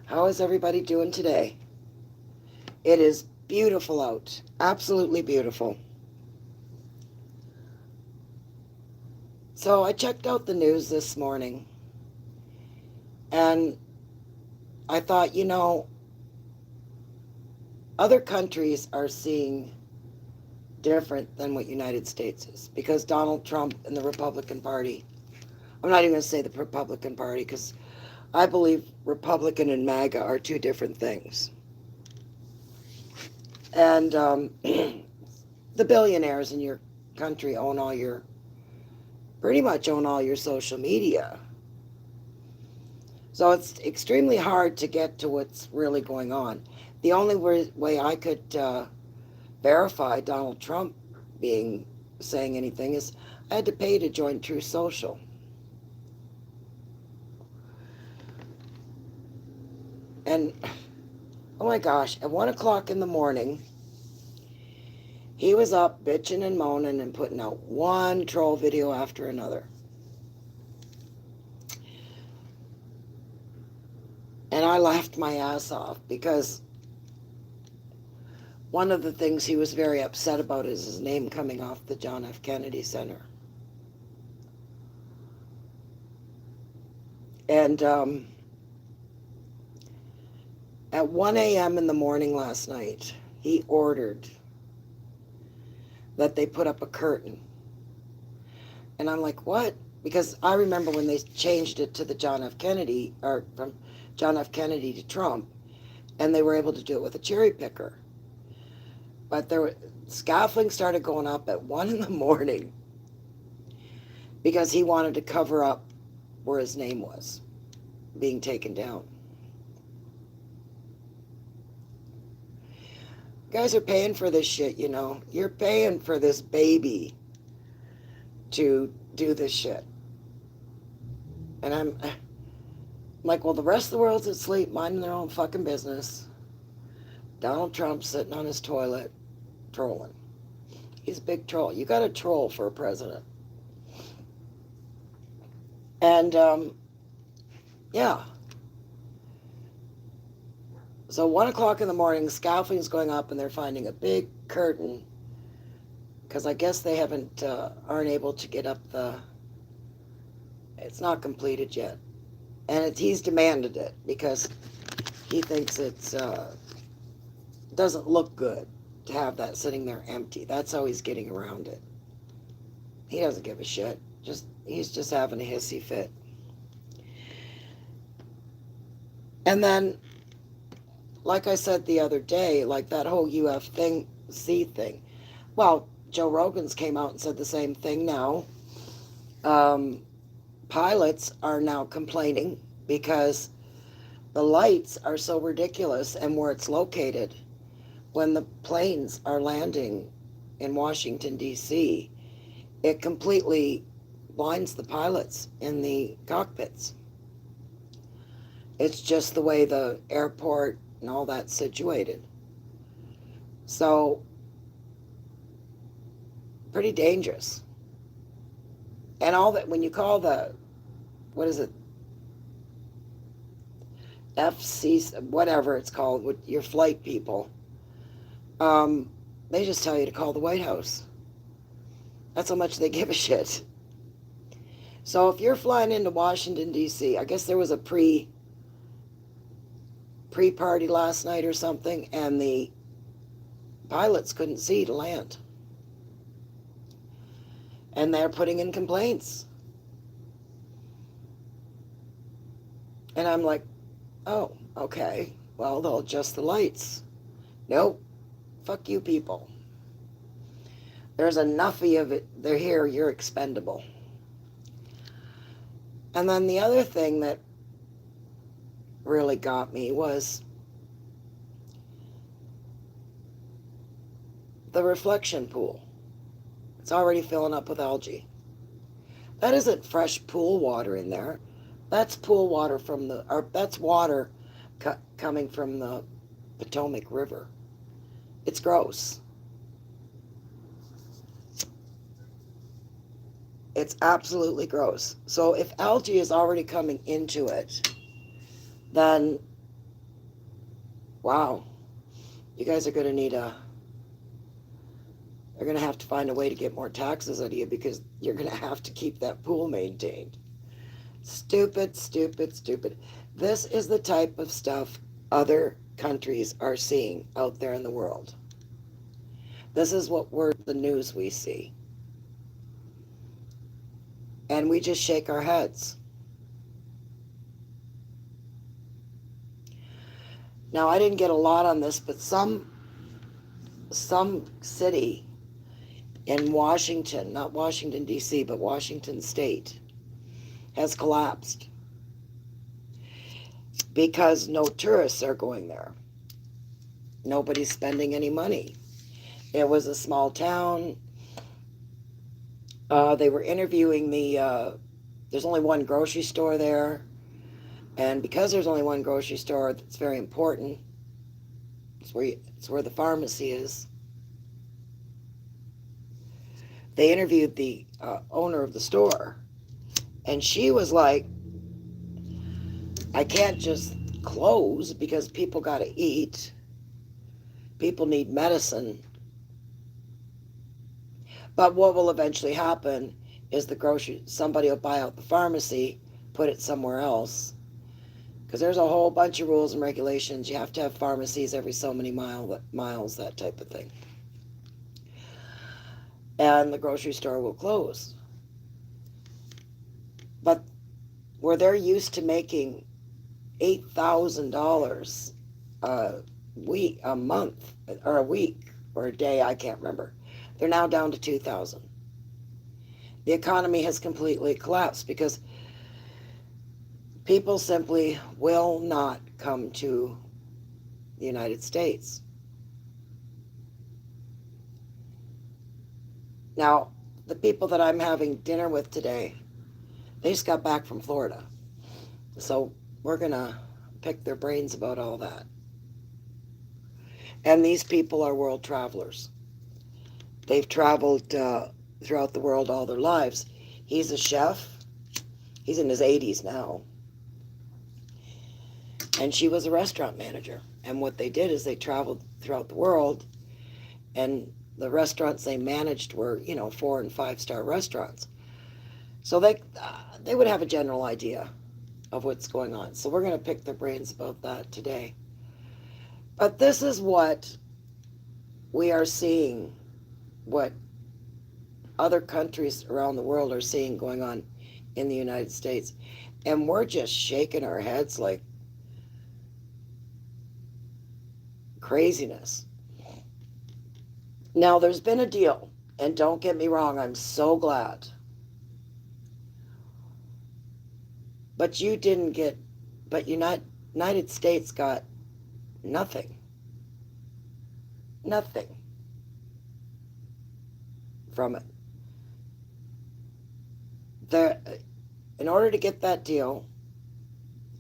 How is everybody doing today? It is beautiful out. Absolutely beautiful. So I checked out the news this morning and I thought, other countries are seeing different than what United States is because Donald Trump and the Republican Party, I'm not even going to say the Republican Party because I believe Republican and MAGA are two different things. And the billionaires in your country pretty much own all your social media. So it's extremely hard to get to what's really going on. The only way I could verify Donald Trump saying anything is I had to pay to join True Social. And oh my gosh, at 1 o'clock in the morning, he was up bitching and moaning and putting out one troll video after another. And I laughed my ass off because one of the things he was very upset about is his name coming off the John F. Kennedy Center. And at 1 a.m. in the morning last night, he ordered that they put up a curtain. And I'm like, what? Because I remember when they changed it to the John F. Kennedy, or from John F. Kennedy to Trump, and they were able to do it with a cherry picker. But scaffolding started going up at 1 in the morning because he wanted to cover up where his name was being taken down. You guys are paying for this shit, You're paying for this baby to do this shit. And I'm like, well, the rest of the world's asleep, minding their own fucking business. Donald Trump's sitting on his toilet, trolling. He's a big troll. You got a troll for a president. And, yeah. So 1 o'clock in the morning, scaffolding's going up and they're finding a big curtain because I guess they aren't able to get up it's not completed yet. And he's demanded it because he thinks it doesn't look good to have that sitting there empty. That's how he's getting around it. He doesn't give a shit. He's just having a hissy fit. And then, like I said the other day, like that whole UFC thing. Well, Joe Rogan's came out and said the same thing now. Pilots are now complaining because the lights are so ridiculous and where it's located when the planes are landing in Washington, D.C., it completely blinds the pilots in the cockpits. It's just the way the airport and all that's situated. So, pretty dangerous. And all that, when you call what is it, FC, whatever it's called, with your flight people, they just tell you to call the White House. That's how much they give a shit. So if you're flying into Washington, D.C., I guess there was a pre-party last night or something, and the pilots couldn't see to land. And they're putting in complaints. And I'm like, oh, okay, well, they'll adjust the lights. Nope, fuck you people. There's enough of it. They're here, you're expendable. And then the other thing that really got me was the reflection pool. It's already filling up with algae. That isn't fresh pool water in there. That's pool water that's water coming from the Potomac River. It's gross. It's absolutely gross. So if algae is already coming into it, then wow, you guys are going to need they're going to have to find a way to get more taxes out of you because you're going to have to keep that pool maintained. Stupid, stupid, stupid. This is the type of stuff other countries are seeing out there in the world. This is what the news we see. And we just shake our heads. Now, I didn't get a lot on this, but some city in Washington, not Washington, D.C., but Washington State, has collapsed because no tourists are going there. Nobody's spending any money. It was a small town. They were interviewing there's only one grocery store there. And because there's only one grocery store, it's very important. It's where the pharmacy is. They interviewed the owner of the store. And she was like, I can't just close because people got to eat. People need medicine. But what will eventually happen is somebody will buy out the pharmacy, put it somewhere else. Because there's a whole bunch of rules and regulations. You have to have pharmacies every so many miles, that type of thing. And the grocery store will close. But where they're used to making $8,000 a month, or a week, or a day, I can't remember. They're now down to $2,000. The economy has completely collapsed because people simply will not come to the United States. Now, the people that I'm having dinner with today, they just got back from Florida. So we're going to pick their brains about all that. And these people are world travelers. They've traveled throughout the world all their lives. He's a chef. He's in his 80s now. And she was a restaurant manager. And what they did is they traveled throughout the world, and the restaurants they managed were, 4- and 5-star restaurants. So they would have a general idea of what's going on. So we're going to pick their brains about that today. But this is what we are seeing, what other countries around the world are seeing going on in the United States. And we're just shaking our heads like craziness. Now, there's been a deal, and don't get me wrong, I'm so glad. But United States got nothing. Nothing from it. In order to get that deal,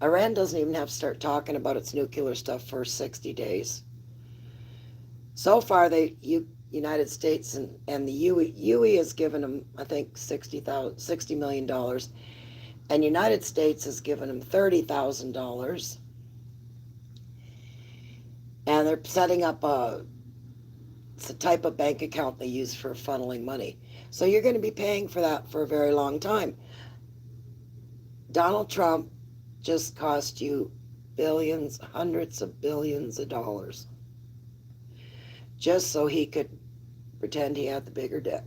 Iran doesn't even have to start talking about its nuclear stuff for 60 days. So far, United States and the UE has given them, I think, $60 million, and United States has given them $30,000, and they're setting up it's a type of bank account they use for funneling money. So you're going to be paying for that for a very long time. Donald Trump just cost you billions, hundreds of billions of dollars, just so he could pretend he had the bigger dick.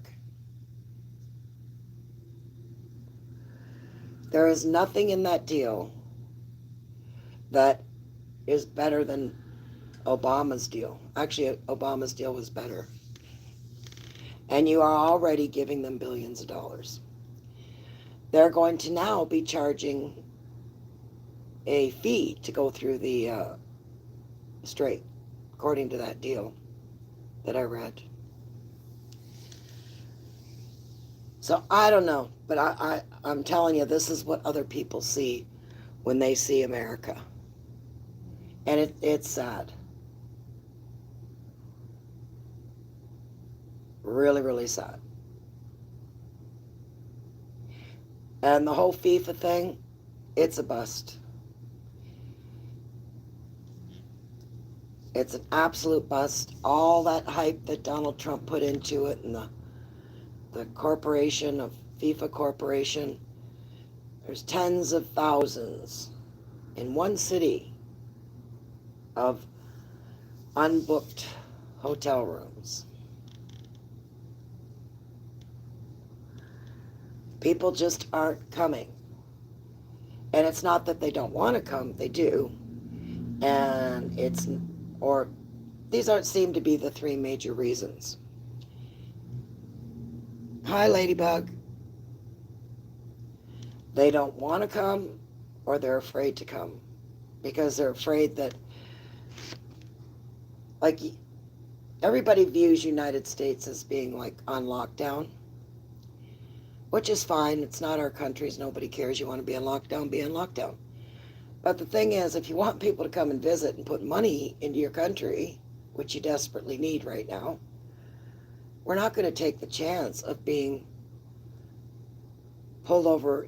There is nothing in that deal that is better than Obama's deal. Actually, Obama's deal was better. And you are already giving them billions of dollars. They're going to now be charging a fee to go through the strait, according to that deal that I read. So I don't know, but I'm telling you, this is what other people see when they see America. And it's sad. Really, really sad. And the whole FIFA thing, it's a bust. It's an absolute bust. All that hype that Donald Trump put into it, and the corporation of FIFA Corporation, there's tens of thousands in one city of unbooked hotel rooms. People just aren't coming. And it's not that they don't want to come, they do. And these aren't seem to be the three major reasons. Hi, Ladybug. They don't want to come, or they're afraid to come. Because they're afraid that, like, everybody views United States as being like on lockdown, which is fine. It's not our countries. Nobody cares. You want to be on lockdown, be on lockdown. But the thing is, if you want people to come and visit and put money into your country, which you desperately need right now, we're not going to take the chance of being pulled over,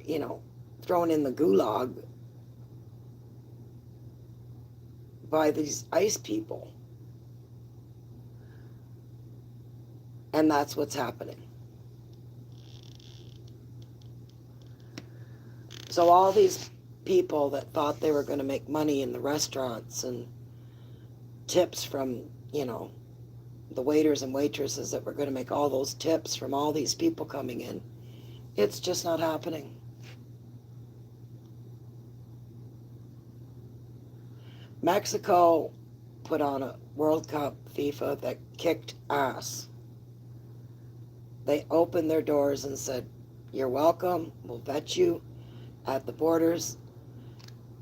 thrown in the gulag by these ICE people. And that's what's happening. So all these people that thought they were going to make money in the restaurants and tips from, the waiters and waitresses that were going to make all those tips from all these people coming in, it's just not happening. Mexico put on a World Cup FIFA that kicked ass. They opened their doors and said, "You're welcome, we'll vet you at the borders."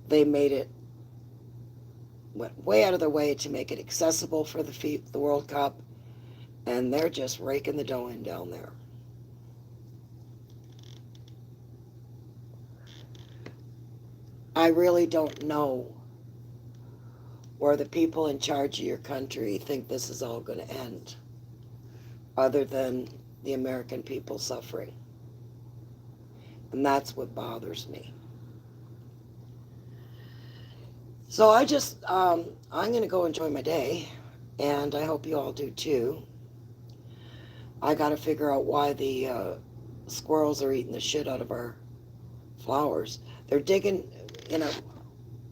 They went way out of their way to make it accessible for the World Cup, and they're just raking the dough in down there. I really don't know where the people in charge of your country think this is all going to end, other than the American people suffering. And that's what bothers me. So I'm going to go enjoy my day, and I hope you all do too. I got to figure out why the squirrels are eating the shit out of our flowers. They're digging,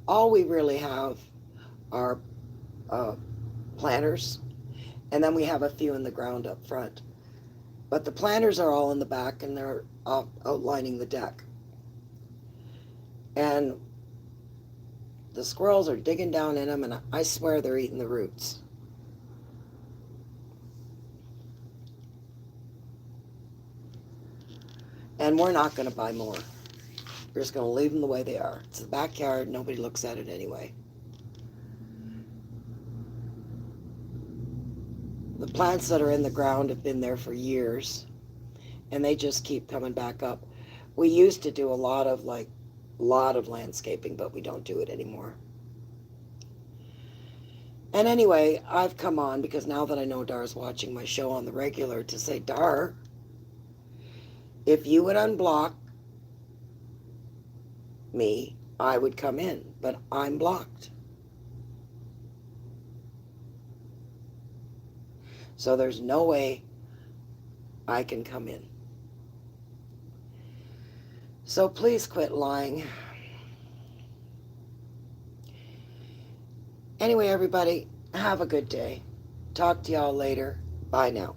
all we really have are planters, and then we have a few in the ground up front. But the planters are all in the back, and they're outlining the deck. And the squirrels are digging down in them, and I swear they're eating the roots. And we're not going to buy more. We're just going to leave them the way they are. It's the backyard. Nobody looks at it anyway. The plants that are in the ground have been there for years, and they just keep coming back up. We used to do a lot of landscaping, but we don't do it anymore. And anyway, I've come on because now that I know Dar's watching my show on the regular, to say, Dar, if you would unblock me, I would come in, but I'm blocked. So there's no way I can come in. So please quit lying. Anyway, everybody, have a good day. Talk to y'all later. Bye now.